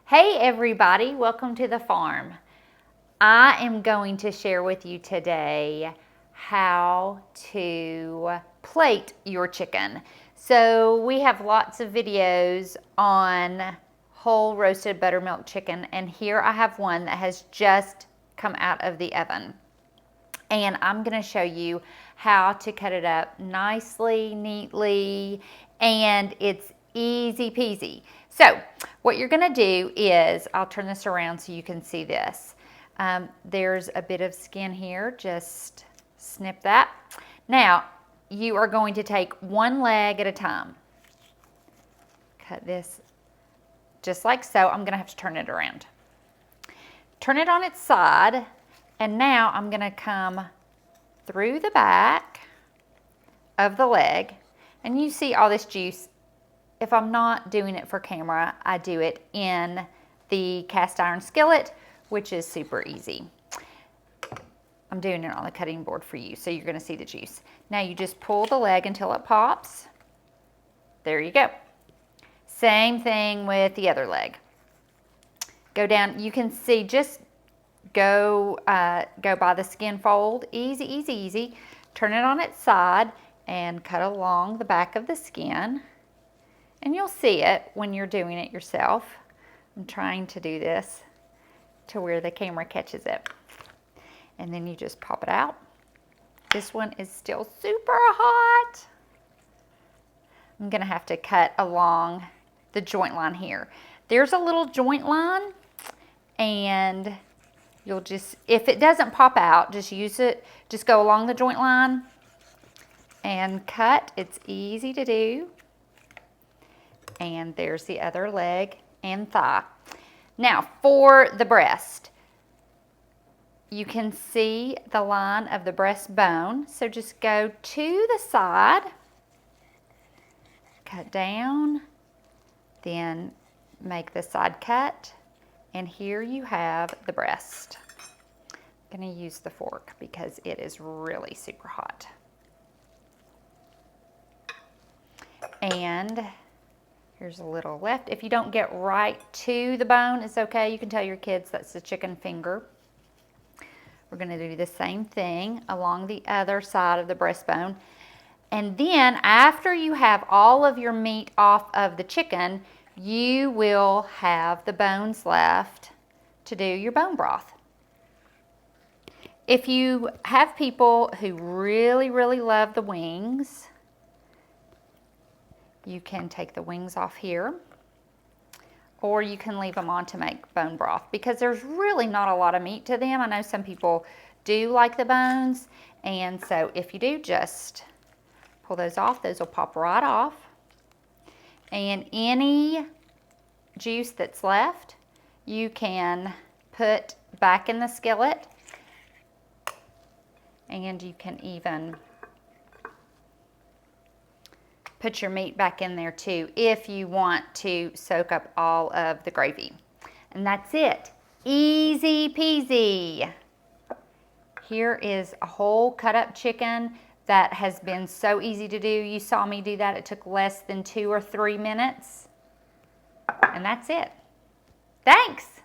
Hey everybody, welcome to the farm. I am going to share with you today how to plate your chicken. So we have lots of videos on whole roasted buttermilk chicken, and here I have one that has just come out of the oven. And I'm going to show you how to cut it up nicely, neatly, and it's easy peasy. So what you're going to do is, I'll turn this around so you can see this. There's a bit of skin here, just snip that. Now you are going to take one leg at a time. Cut this just like so. I'm going to have to turn it around. Turn it on its side. And now I'm going to come through the back of the leg, and you see all this juice. If I'm not doing it for camera, I do it in the cast iron skillet, which is super easy. I'm doing it on the cutting board for you, so you're going to see the juice. Now you just pull the leg until it pops. There you go. Same thing with the other leg. Go down, you can see, just go by the skin fold, easy, easy, easy. Turn it on its side and cut along the back of the skin. And you'll see it when you're doing it yourself. I'm trying to do this to where the camera catches it. And then you just pop it out. This one is still super hot. I'm gonna have to cut along the joint line here. There's a little joint line, and you'll just, if it doesn't pop out, just use it, just go along the joint line and cut. It's easy to do. And there's the other leg and thigh. Now for the breast, you can see the line of the breastbone. So just go to the side, cut down, then make the side cut. And here you have the breast. I'm going to use the fork because it is really super hot. And here's a little left. If you don't get right to the bone, it's okay. You can tell your kids that's the chicken finger. We're going to do the same thing along the other side of the breastbone. And then after you have all of your meat off of the chicken, you will have the bones left to do your bone broth. If you have people who really, really love the wings, you can take the wings off here, or you can leave them on to make bone broth, because there's really not a lot of meat to them. I know some people do like the bones, and so if you do, just pull those off. Those will pop right off. And any juice that's left, you can put back in the skillet, and you can even put your meat back in there too if you want to soak up all of the gravy. And that's it. Easy peasy. Here is a whole cut up chicken that has been so easy to do. You saw me do that. It took less than 2 or 3 minutes. And that's it. Thanks.